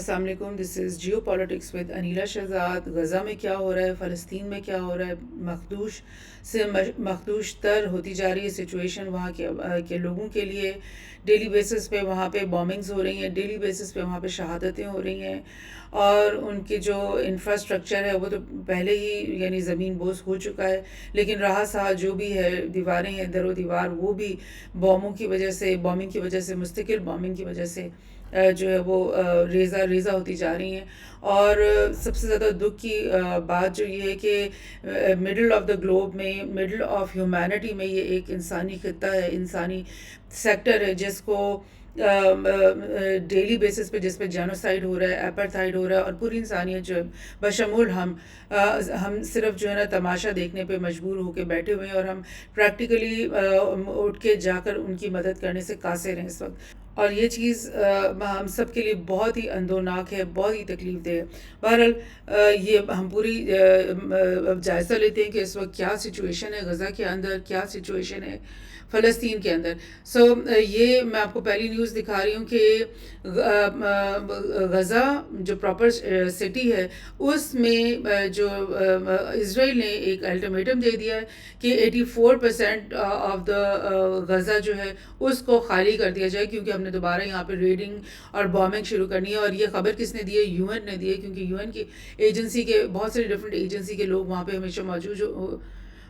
السلام علیکم. دس از Jio politics with Aneela Shahzad. Gaza میں کیا ہو رہا ہے، فلسطین میں کیا ہو رہا ہے، مخدوش سے مخدوش تر ہوتی جا رہی ہے سچویشن وہاں کے لوگوں کے لیے. ڈیلی بیسس پہ وہاں پہ بومنگز ہو رہی ہیں، ڈیلی بیسس پہ وہاں پہ شہادتیں ہو رہی ہیں، اور ان کی جو انفراسٹرکچر ہے وہ تو پہلے ہی یعنی زمین بوس ہو چکا ہے، لیکن رہا سہا جو بھی ہے، دیواریں ہیں در و دیوار، وہ بھی بوموں کی وجہ سے، بومنگ کی وجہ سے، مستقل بومنگ کی وجہ سے جو ہے وہ ریزہ ریزہ ہوتی جا رہی ہیں. اور سب سے زیادہ دکھ کی بات جو یہ ہے کہ مڈل آف دا گلوب میں، مڈل آف ہیومینٹی میں یہ ایک انسانی خطہ ہے، انسانی سیکٹر ہے جس کو ڈیلی بیسس پہ، جس پہ جینوسائڈ ہو رہا ہے، ایپرتھائڈ ہو رہا ہے، اور پوری انسانیت جو ہے بشمول ہم صرف جو ہے نا تماشا دیکھنے پہ مجبور ہو کے بیٹھے ہوئے ہیں، اور ہم پریکٹیکلی اٹھ کے جا کر ان کی مدد کرنے سے قاصر ہیں اس وقت. اور یہ چیز ہم سب کے لیے بہت ہی اندوناک ہے، بہت ہی تکلیف دہ ہے. بہرحال یہ ہم پوری جائزہ لیتے ہیں کہ اس وقت کیا سچویشن ہے غزہ کے اندر، کیا سچویشن ہے فلسطین کے اندر. یہ میں آپ کو پہلی نیوز دکھا رہی ہوں کہ غزہ جو پراپر سٹی ہے اس میں جو اسرائیل نے ایک الٹیمیٹم دے دیا ہے کہ 84% آف دا غزہ جو ہے اس کو خالی کر دیا جائے، کیونکہ ہم نے دوبارہ یہاں پہ ریڈنگ اور بامنگ شروع کرنی ہے. اور یہ خبر کس نے دی ہے؟ یو این نے دی ہے، کیونکہ یو این کی ایجنسی کے بہت ساری ڈفرینٹ ایجنسی کے لوگ وہاں پہ ہمیشہ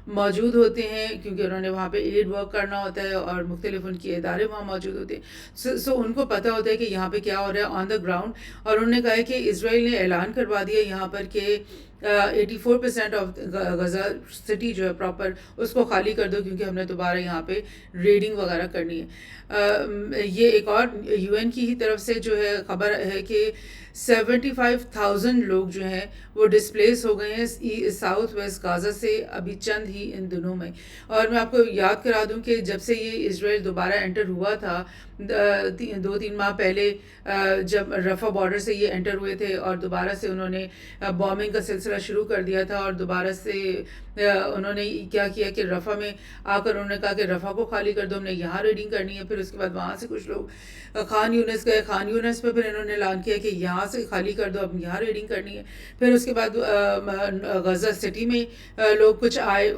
موجود ہوتے ہیں، کیونکہ انہوں نے وہاں پہ ایڈ ورک کرنا ہوتا ہے، اور مختلف ان کے ادارے وہاں موجود ہوتے ہیں. سو ان کو پتہ ہوتا ہے کہ یہاں پہ کیا ہو رہا ہے آن دا گراؤنڈ. اور انہوں نے کہا ہے کہ اسرائیل نے اعلان کروا دیا یہاں پر کہ 84% آف غزہ سٹی جو ہے پراپر اس کو خالی کر دو، کیونکہ ہم نے دوبارہ یہاں پہ ریڈنگ وغیرہ کرنی ہے. یہ ایک اور یو این کی ہی طرف سے جو ہے خبر ہے کہ 75,000 لوگ جو ہیں وہ ڈسپلیس ہو گئے ہیں ساؤتھ ویسٹ غازہ سے ابھی چند ہی ان دنوں میں. اور میں آپ کو یاد کرا دوں کہ جب سے یہ اسرائیل دوبارہ انٹر ہوا تھا 2-3 ماہ پہلے، جب رفح بارڈر سے یہ انٹر ہوئے تھے، اور دوبارہ سے انہوں نے بامنگ کا سلسلہ شروع کر دیا تھا، اور دوبارہ سے انہوں نے کیا کیا کہ رفح میں آ کر انہوں نے کہا کہ رفح کو خالی کر دو، ہم نے یہاں ریڈنگ کرنی ہے. پھر اس کے بعد وہاں سے کچھ لوگ خان یونس گئے، خان یونس پہ پھر انہوں نے اعلان کیا کہ یہاں سے خالی کر دو، اب یہاں ریڈنگ کرنی ہے. پھر اس کے بعد غزہ سٹی میں لوگ کچھ آئے،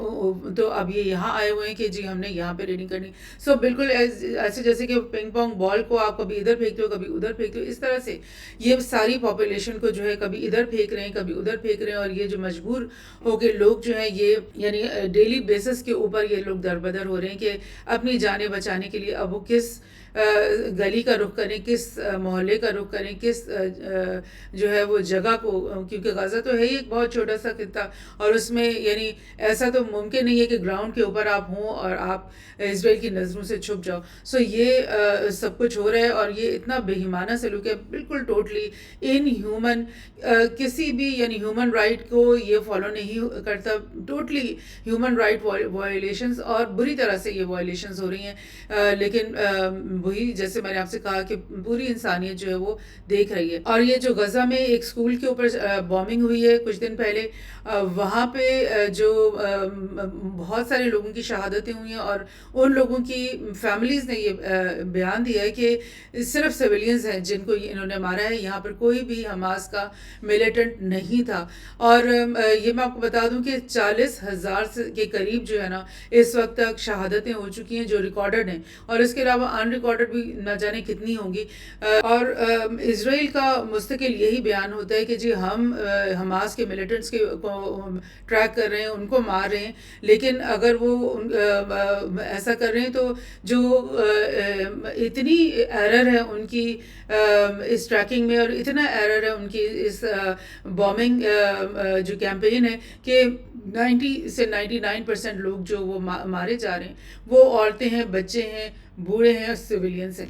تو اب یہ یہاں آئے ہوئے ہیں کہ جی ہم نے یہاں پہ ریڈنگ کرنی. بالکل ایسے جیسے کہ پنگ پونگ بال کو آپ کبھی ادھر پھینکتے ہو، کبھی ادھر پھینکتے ہو، اس طرح سے یہ ساری پاپولیشن کو جو ہے کبھی ادھر پھینک رہے ہیں، کبھی ادھر پھینک رہے ہیں. اور یہ جو مجبور ہو کے لوگ جو ہیں یہ یعنی ڈیلی بیسس کے اوپر یہ لوگ دربدر ہو رہے ہیں کہ اپنی جانیں بچانے کے لیے اب وہ کس گلی کا رخ کریں، کس محلے کا رخ کریں، کس جو ہے وہ جگہ کو، کیونکہ غزہ تو ہے ہی ایک بہت چھوٹا سا خطہ، اور اس میں یعنی ایسا تو ممکن نہیں ہے کہ گراؤنڈ کے اوپر آپ ہوں اور آپ اسرائیل کی نظروں سے چھپ جاؤ. یہ سب کچھ ہو رہا ہے، اور یہ اتنا بے ایمانہ سلوک ہے، بالکل ٹوٹلی ان ہیومن. کسی بھی یعنی ہیومن رائٹ کو یہ فالو نہیں کرتا. ٹوٹلی ہیومن رائٹ وائلیشنز، اور بری طرح سے یہ وائلیشنز ہو رہی ہیں. لیکن وہی جیسے میں نے آپ سے کہا کہ پوری انسانیت جو ہے وہ دیکھ رہی ہے. اور یہ جو غزہ میں ایک اسکول کے اوپر بامنگ ہوئی ہے کچھ دن پہلے، وہاں پہ جو بہت سارے لوگوں کی شہادتیں ہوئی ہیں، اور ان لوگوں کی فیملیز نے یہ بیان دیا ہے کہ صرف سویلینز ہیں جن کو انہوں نے مارا ہے، یہاں پر کوئی بھی حماس کا ملیٹنٹ نہیں تھا. اور یہ میں آپ کو بتا دوں کہ 40,000 کے قریب جو ہے نا اس وقت تک شہادتیں ہو چکی ہیں جو ریکارڈڈ ہیں، اور اس کے علاوہ ان ریکارڈڈ بھی نہ جانے کتنی ہوں گی. اور اسرائیل کا مستقل یہی بیان ہوتا ہے کہ جی ہم حماس کے ملیٹنٹس کو ٹریک کر رہے ہیں، ان کو مار رہے ہیں. لیکن اگر وہ ایسا کر رہے ہیں تو جو اتنی ایرر ہے ان کی اس ٹریکنگ میں، اور اتنا ایرر ہے ان کی اس بامنگ جو کیمپین ہے، کہ 90 سے 99% لوگ جو وہ مارے جا رہے ہیں وہ عورتیں ہیں، بچے ہیں، بوڑھے ہیں، سویلینس ہیں.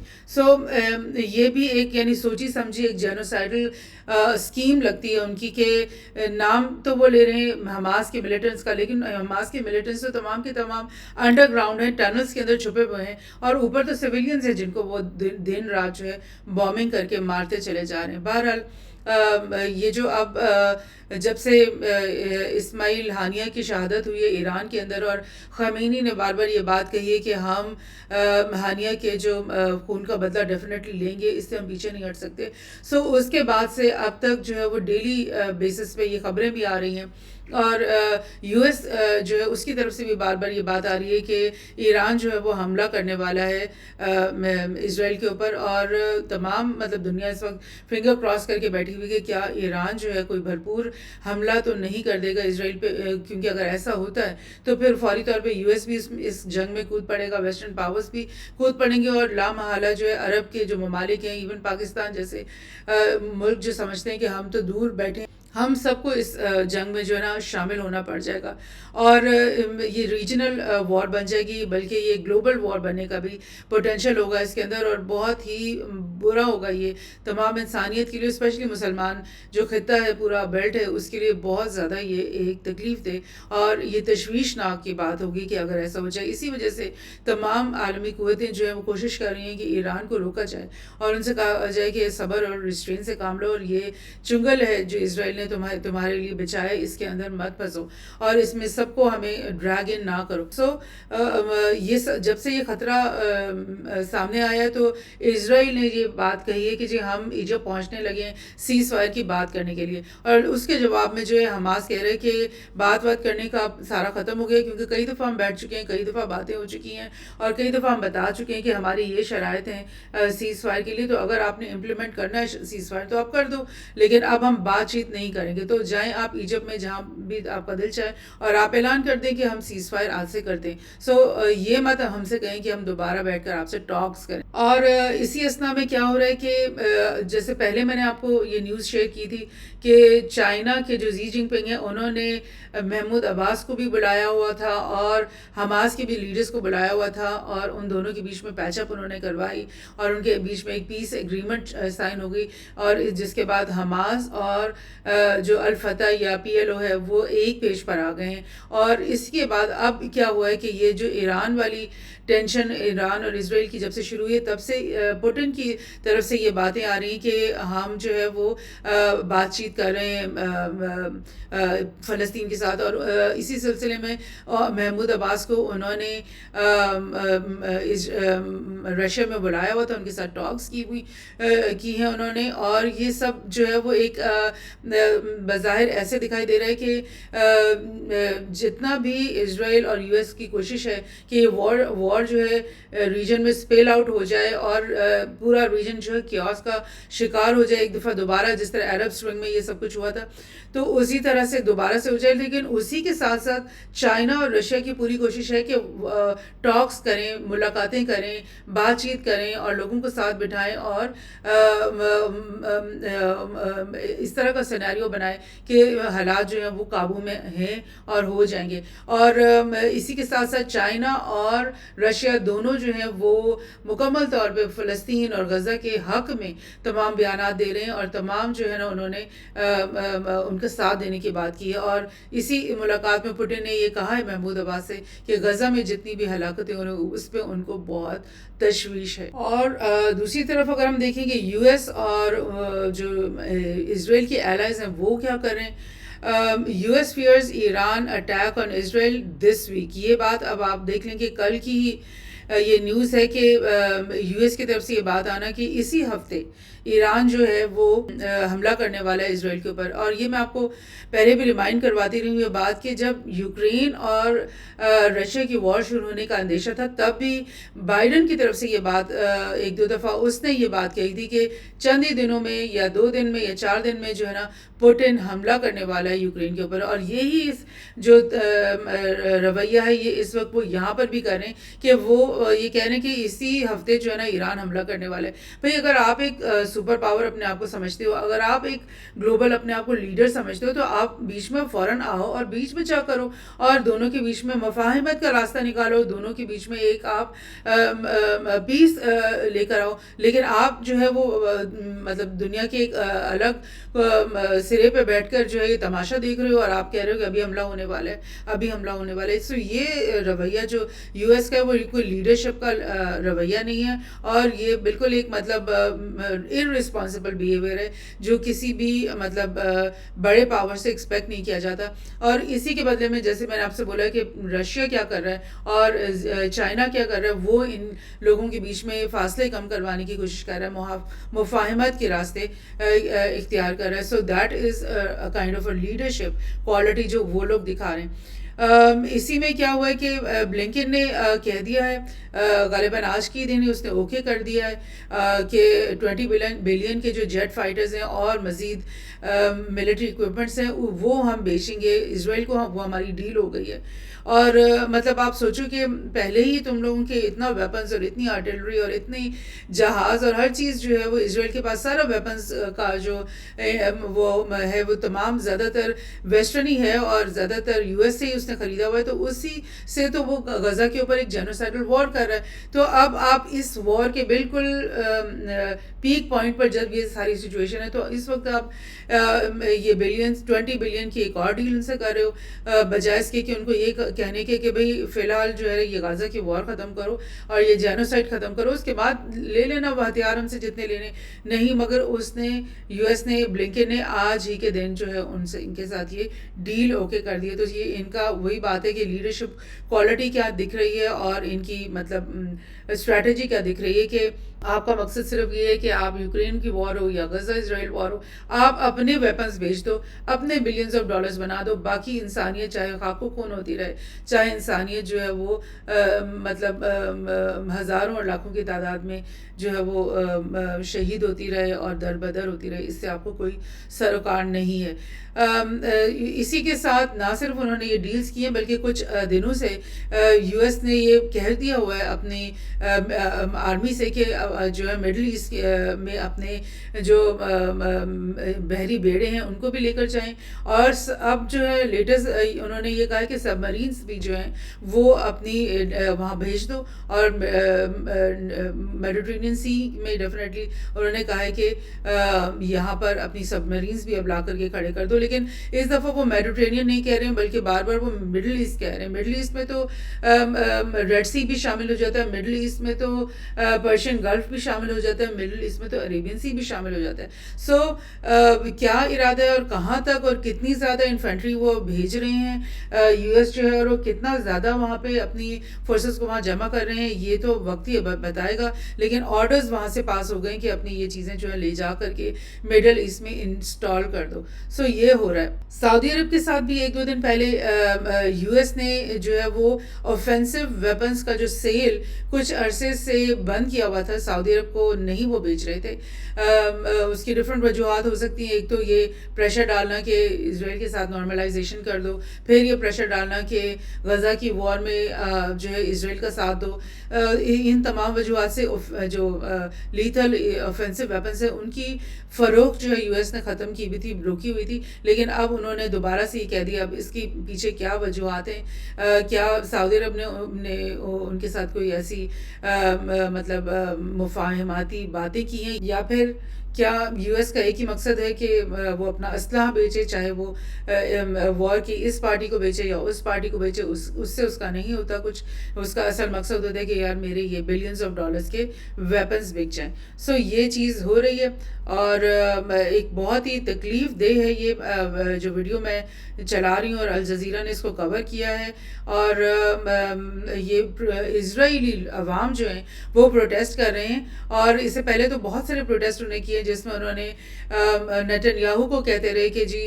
یہ بھی ایک یعنی سوچی سمجھی ایک جینوسائڈل اسکیم لگتی ہے ان کی، کہ نام تو وہ لے رہے ہیں حماس کے ملیٹنٹس کا، لیکن حماس کے ملیٹنٹس تو تمام کے تمام انڈر گراؤنڈ ہیں، ٹنلز کے اندر چھپے ہوئے ہیں، اور اوپر تو سویلینز ہیں جن کو وہ دن رات جو ہے بامنگ کر کے مارتے چلے جا رہے ہیں. بہرحال یہ جو اب جب سے اسماعیل ہانیہ کی شہادت ہوئی ہے ایران کے اندر، اور خامنئی نے بار بار یہ بات کہی ہے کہ ہم ہانیہ کے جو خون کا بدلہ ڈیفینیٹلی لیں گے، اس سے ہم پیچھے نہیں ہٹ سکتے. سو اس کے بعد سے اب تک جو ہے وہ ڈیلی بیسس پہ یہ خبریں بھی آ رہی ہیں، اور یو ایس جو ہے اس کی طرف سے بھی بار بار یہ بات آ رہی ہے کہ ایران جو ہے وہ حملہ کرنے والا ہے اسرائیل کے اوپر. اور تمام مطلب دنیا اس وقت فنگر کراس کر کے بیٹھی ہوئی کہ کیا ایران جو ہے کوئی بھرپور حملہ تو نہیں کر دے گا اسرائیل پہ، کیونکہ اگر ایسا ہوتا ہے تو پھر فوری طور پہ یو ایس بھی اس جنگ میں کود پڑے گا، ویسٹرن پاورز بھی کود پڑیں گے، اور لامحالہ جو ہے عرب کے جو ممالک ہیں، ایون پاکستان جیسے ملک جو سمجھتے ہیں کہ ہم تو دور بیٹھے، ہم سب کو اس جنگ میں جو ہے نا شامل ہونا پڑ جائے گا، اور یہ ریجنل وار بن جائے گی، بلکہ یہ گلوبل وار بننے کا بھی پوٹینشیل ہوگا اس کے اندر، اور بہت ہی برا ہوگا یہ تمام انسانیت کے لیے، اسپیشلی مسلمان جو خطہ ہے، پورا بیلٹ ہے، اس کے لیے بہت زیادہ یہ ایک تکلیف دہ اور یہ تشویشناک کی بات ہوگی کہ اگر ایسا ہو جائے. اسی وجہ سے تمام عالمی قوتیں جو ہیں وہ کوشش کر رہی ہیں کہ ایران کو روکا جائے اور ان سے کہا جائے کہ صبر اور ریسٹرین سے کام لو، اور یہ چنگل ہے جو اسرائیل نے تمہارے لیے بچایا، اس کے اندر مت پھنسو اور اس میں سب کو ہمیں ڈریگ ان نہ کرو. سو یہ جب سے یہ خطرہ سامنے آیا تو اسرائیل نے یہ بات کہی ہے کہ جی ہم ایجپٹ پہنچنے لگے ہیں سیز فائر کی بات کرنے کے لیے، اور اس کے جواب میں جو ہے حماس کہہ رہے کہ بات کرنے کا سارا ختم ہو گیا، کیونکہ کئی دفعہ ہم بیٹھ چکے ہیں، کئی دفعہ باتیں ہو چکی ہیں، اور کئی دفعہ ہم بتا چکے ہیں کہ ہماری یہ شرائط ہیں سیز فائر کے لیے، تو اگر آپ نے امپلیمنٹ کرنا ہے سیز فائر تو آپ کر دو، لیکن اب ہم بات چیت نہیں کریں گے. تو جائیں آپ ایجپٹ میں جہاں بھی آپ کا دل چاہے اور آپ اعلان کر دیں کہ ہم سیز فائر آج سے کرتے ہیں. سو یہ مت ہم سے کہیں کہ ہم دوبارہ بیٹھ کر آپ سے ٹاکس کریں. اور اسی اسنا میں کیا ہو رہا ہے کہ جیسے پہلے میں نے آپ کو یہ نیوز شیئر کی تھی کہ چائنا کے جو زی جن پنگ ہیں انہوں نے محمود عباس کو بھی بلایا ہوا تھا اور حماس کے بھی لیڈرز کو بلایا ہوا تھا، اور ان دونوں کے بیچ میں پیچ اپ انہوں نے کروائی، اور ان کے بیچ میں ایک پیس ایگریمنٹ سائن ہو گئی، اور جس کے بعد حماس اور جو الفتح یا پی ایل او ہے وہ ایک پیج پر آ گئے ہیں. اور اس کے بعد اب کیا ہوا ہے کہ یہ جو ایران والی ٹینشن ایران اور اسرائیل کی جب سے شروع ہوئی تب سے پوٹن کی طرف سے یہ باتیں آ رہی ہیں کہ ہم جو ہے وہ بات چیت کر رہے ہیں فلسطین کے ساتھ، اور اسی سلسلے میں محمود عباس کو انہوں نے رشیا میں بلایا ہوا تھا، ان کے ساتھ ٹاکس کی ہیں انہوں نے، اور یہ سب جو ہے وہ ایک بظاہر ایسے دکھائی دے رہا ہے کہ جتنا بھی اسرائیل اور یو ایس کی کوشش ہے کہ یہ وار جو ہے ریجن میں اسپیل آؤٹ ہو جائے اور پورا ریجن جو ہے کیوس کا شکار ہو جائے ایک دفعہ دوبارہ، جس طرح عرب اسپرنگ میں یہ سب کچھ ہوا تھا تو اسی طرح سے دوبارہ سے ہو جائے. لیکن اسی کے ساتھ ساتھ چائنا اور رشیا کی پوری کوشش ہے کہ ٹاکس کریں، ملاقاتیں کریں، بات چیت کریں اور لوگوں کو ساتھ بٹھائیں اور اس طرح کا سیناریو بنائے کہ حالات جو ہیں وہ قابو میں ہیں اور ہو جائیں گے. اور اسی کے ساتھ ساتھ چائنا اور رشیا دونوں جو ہیں وہ مکمل طور پہ فلسطین اور غزہ کے حق میں تمام بیانات دے رہے ہیں، اور تمام جو ہے نا انہوں نے ان کا ساتھ دینے کی بات کی ہے. اور اسی ملاقات میں پوٹن نے یہ کہا ہے محمود عباس سے کہ غزہ میں جتنی بھی ہلاکتیں ہو رہی ہیں اس پہ ان کو بہت تشویش ہے. اور دوسری طرف اگر ہم دیکھیں کہ یو ایس اور جو اسرائیل کے الائز ہیں وہ کیا کریں، U S fears Iran attack on Israel this week, یہ بات اب آپ دیکھ لیں کہ کل کی ہی یہ نیوز ہے کہ یو ایس کی طرف سے یہ بات آنا کہ اسی ہفتے ایران جو ہے وہ حملہ کرنے والا ہے اسرائیل کے اوپر. اور یہ میں آپ کو پہلے بھی ریمائنڈ کرواتی رہی ہوں یہ بات کہ جب یوکرین اور رشیا کی وار شروع ہونے کا اندیشہ تھا تب بھی بائیڈن کی طرف سے یہ بات ایک دو دفعہ اس نے یہ بات کہی تھی کہ چند ہی دنوں میں یا 2 دن میں یا 4 دن میں جو ہے نا پوٹن حملہ کرنے والا ہے یوکرین کے اوپر. اور یہی جو رویہ ہے یہ اس وقت وہ یہاں پر بھی کر رہے ہیں کہ وہ یہ کہہ رہے ہیں کہ اسی ہفتے جو ہے نا ایران حملہ کرنے والا ہے. بھئی اگر آپ ایک سپر پاور اپنے آپ کو سمجھتے ہو، اگر آپ ایک گلوبل اپنے آپ کو لیڈر سمجھتے ہو تو آپ بیچ میں فوراً آؤ اور بیچ میں چیک کرو اور دونوں کے بیچ میں مفاہمت کا راستہ نکالو، دونوں کے بیچ میں ایک آپ پیس لے کر آؤ. لیکن آپ جو ہے وہ مطلب دنیا کے ایک الگ سرے پہ بیٹھ کر جو ہے یہ تماشا دیکھ رہے ہو اور آپ کہہ رہے ہو کہ ابھی حملہ ہونے والا ہے، ابھی حملہ ہونے والا ہے. سو یہ رویہ جو یو ایس کا ہے وہ کوئی لیڈرشپ کا رویہ نہیں ہے، اور یہ بالکل ایک مطلب irresponsible behavior ہے جو کسی بھی مطلب بڑے پاور سے ایکسپیکٹ نہیں کیا جاتا. اور اسی کے بدلے میں جیسے میں نے آپ سے بولا کہ رشیا کیا کر رہا ہے اور چائنا کیا کر رہا ہے, وہ ان لوگوں کے بیچ میں فاصلے کم کروانے کی کوشش کر رہا ہے, مفاہمت کے راستے اختیار کر رہا ہے. So that is kind of a leadership quality جو وہ لوگ دکھا رہے ہیں. اسی میں کیا ہوا ہے کہ بلنکن نے کہہ دیا ہے, غالباً آج کی دن اس نے اوکے کر دیا ہے کہ 20 بلین کے جو جیٹ فائٹرز ہیں اور مزید ملٹری اکوپمنٹس ہیں وہ ہم بیچیں گے اسرائیل کو, وہ ہماری ڈیل ہو گئی ہے. اور مطلب آپ سوچو کہ پہلے ہی تم لوگوں کے اتنا ویپنز اور اتنی آرٹلری اور اتنی جہاز اور ہر چیز جو ہے وہ اسرائیل کے پاس سارا ویپنز کا جو وہ ہے وہ تمام زیادہ تر ویسٹرن ہی ہے اور زیادہ تر یو ایس سے ہی اس نے خریدا ہوا ہے, تو اسی سے تو وہ غزہ کے اوپر ایک جینوسائیڈل وار کر رہا ہے. تو اب آپ اس وار کے بالکل پیک پوائنٹ پر جب یہ ساری سچویشن ہے تو اس وقت آپ یہ 20 بلین کی ایک اور ڈیل ان سے کر رہے ہو, بجائے اس کے کہ ان کو یہ کہنے کے کہ بھئی فی الحال جو ہے یہ غزہ کی وار ختم کرو اور یہ جینوسائڈ ختم کرو, اس کے بعد لے لینا وہ ہتھیار ہم سے جتنے لینے نہیں. مگر اس نے یو ایس نے بلنکن نے آج ہی کے دن جو ہے ان کے ساتھ یہ ڈیل اوکے کر دی ہے. تو یہ ان کا وہی بات ہے کہ لیڈرشپ کوالٹی کیا دکھ رہی ہے اور ان کی مطلب اسٹریٹجی کیا دکھ رہی ہے کہ آپ کا مقصد صرف یہ ہے کہ آپ یوکرین کی وار ہو یا غزہ اسرائیل وار ہو, آپ اپنے ویپنز بیچ دو, اپنے بلینز آف ڈالرز بنا دو, باقی انسانیت چاہے خاک و خون ہوتی رہے, چاہے انسانیت جو ہے وہ مطلب ہزاروں اور لاکھوں کی تعداد میں جو ہے وہ شہید ہوتی رہے اور در بدر ہوتی رہے, اس سے آپ کو کوئی سروکار نہیں ہے. اسی کے ساتھ نہ صرف انہوں نے یہ ڈیلز کی ہیں بلکہ کچھ دنوں سے یو ایس نے یہ کہہ دیا ہوا ہے اپنی آرمی سے کہ جو ہے مڈل ایسٹ میں اپنے جو بحری بیڑے ہیں ان کو بھی لے کر جائیں. اور اب جو ہے لیٹسٹ انہوں نے یہ کہا ہے کہ سب مرینس بھی جو ہیں وہ اپنی وہاں بھیج دو, اور میڈیٹرینین سی میں ڈیفینیٹلی انہوں نے کہا ہے کہ یہاں پر اپنی سب مرینس بھی اب لا کر کے کھڑے کر دو. لیکن اس دفعہ وہ میڈیٹرینین نہیں کہہ رہے ہیں بلکہ بار بار وہ مڈل ایسٹ کہہ رہے ہیں. مڈل ایسٹ میں تو ریڈ سی بھی شامل ہو جاتا ہے, مڈل ایسٹ میں تو پرشین گلف بھی شامل ہو جاتا ہے, مڈل ایسٹ میں تو عربین سی بھی شامل ہو جاتا ہے. سو کیا ارادہ ہے اور کہاں تک اور کتنی زیادہ انفینٹری وہ بھیج رہے ہیں یو ایس جو ہے, اور وہ کتنا زیادہ وہاں پہ اپنی فورسز کو وہاں جمع کر رہے ہیں, یہ تو وقت ہی بتائے گا. لیکن آرڈرز وہاں سے پاس ہو گئے کہ اپنی یہ چیزیں جو ہے لے جا کر کے مڈل ایسٹ میں انسٹال کر دو. سو یہ ہو رہا ہے. سعودی عرب کے ساتھ بھی ایک دو دن پہلے یو ایس نے جو ہے وہ آفینسو ویپنز کا جو سیل کچھ عرصے سے بند کیا ہوا تھا, سعودی عرب کو نہیں وہ بیچ رہے تھے. اس کی ڈفرینٹ وجوہات ہو سکتی ہیں. ایک تو یہ پریشر ڈالنا کہ اسرائیل کے ساتھ نارملائزیشن کر دو, پھر یہ پریشر ڈالنا کہ غزہ کی وار میں جو ہے اسرائیل کا ساتھ دو. ان تمام وجوہات سے جو لیتھل آفینسو ویپنز ہیں ان کی فروخت جو ہے یو ایس نے ختم کی ہوئی تھی, روکی ہوئی تھی. لیکن اب انہوں نے دوبارہ سے یہ کہہ دیا. اب اس کے پیچھے کیا وجوہات ہیں, کیا سعودی عرب نے ان کے ساتھ کوئی ایسی مطلب مفاہماتی باتیں کی ہیں, یا پھر کیا یو ایس کا ایک ہی مقصد ہے کہ وہ اپنا اسلحہ بیچے, چاہے وہ وار کی اس پارٹی کو بیچے یا اس پارٹی کو بیچے, اس سے اس کا نہیں ہوتا کچھ. اس کا اصل مقصد ہوتا ہے کہ یار میرے یہ بلینز آف ڈالرز کے ویپنز بک جائیں. سو یہ چیز ہو رہی ہے اور ایک بہت ہی تکلیف دہ ہے یہ جو ویڈیو میں چلا رہی ہوں, اور الجزیرہ نے اس کو کور کیا ہے. اور یہ اسرائیلی عوام جو ہیں وہ پروٹیسٹ کر رہے ہیں, اور اس سے پہلے تو بہت سارے پروٹیسٹ انہوں نے کیے جس میں انہوں نے نیتن یاہو کو کہتے رہے کہ جی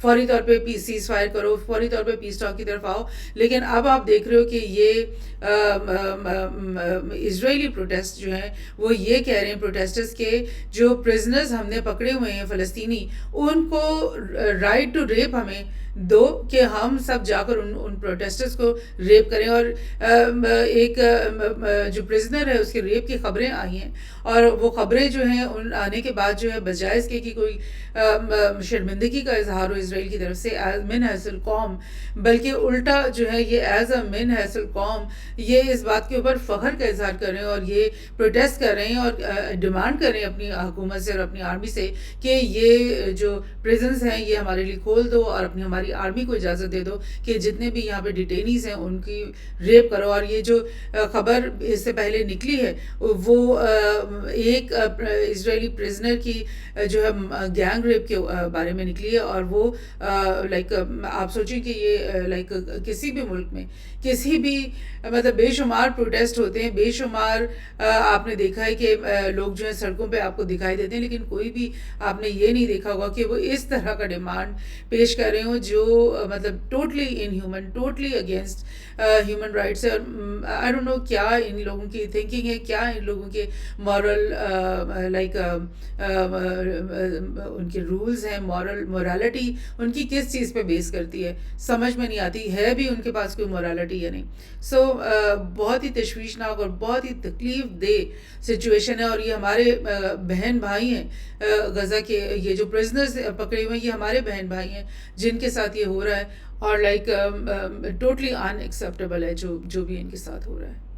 فوری طور پہ سیز فائر کرو, فوری طور پہ پیس ٹاک کی طرف آؤ. لیکن اب آپ دیکھ رہے ہو کہ یہ اسرائیلی پروٹیسٹ جو ہیں وہ یہ کہہ رہے ہیں پروٹیسٹرز کے جو پرزنرز ہم نے پکڑے ہوئے ہیں فلسطینی, ان کو رائٹ ٹو ریپ ہمیں دو کہ ہم سب جا کر ان پروٹیسٹرز کو ریپ کریں. اور ایک جو پرزنر ہے اس کے ریپ کی خبریں آئی ہیں, اور وہ خبریں جو ہیں ان آنے کے بعد جو ہے بجائے اس کے کہ کوئی شرمندگی کا اظہار ہو اسرائیل کی طرف سے من حیث القوم, بلکہ الٹا جو ہے یہ ایز اے من حیث القوم یہ اس بات کے اوپر فخر کا اظہار کر رہے ہیں, اور یہ پروٹیسٹ کر رہے ہیں اور ڈیمانڈ کر رہے ہیں اپنی حکومت سے اور اپنی آرمی سے کہ یہ جو پریزنز ہیں یہ ہمارے لیے کھول دو, اور اپنی ہماری آرمی کو اجازت دے دو کہ جتنے بھی یہاں پہ ڈیٹینیز ہیں ان کی ریپ کرو. اور یہ جو خبر اس سے پہلے نکلی ہے وہ ایک اسرائیلی پرزنر کی جو ہے گینگ ریپ کے بارے میں نکلی ہے، اور وہ لائک آپ سوچیں کہ یہ لائک کسی بھی ملک میں کسی بھی مطلب بے شمار پروٹیسٹ ہوتے ہیں، بے شمار آپ نے دیکھا ہے کہ لوگ جو ہے سڑکوں پہ آپ کو دکھائی دیتے ہیں، لیکن کوئی بھی آپ نے یہ نہیں دیکھا ہوگا کہ وہ اس طرح کا ڈیمانڈ پیش کر رہے ہوں جو مطلب totally in human, totally against human rights ہے۔ اور آئی ڈونٹ نو کیا ان لوگوں کی تھنکنگ ہے، کیا ان لوگوں کے مورل لائک ان کے رولز ہیں، مورالٹی ان کی کس چیز پہ بیس کرتی ہے، سمجھ میں نہیں آتی ہے بھی ان کے پاس کوئی مورالٹی یا نہیں۔ سو بہت ہی تشویشناک اور بہت ہی تکلیف دہ سچویشن ہے، اور یہ ہمارے بہن بھائی ہیں غزہ کے، یہ جو پرزنرز پکڑے ہوئے ہیں یہ ہمارے بہن بھائی ہیں جن کے ساتھ یہ ہو رہا ہے، اور لائک ٹوٹلی ان ایکسیپٹیبل ہے جو بھی ان کے ساتھ ہو رہا ہے۔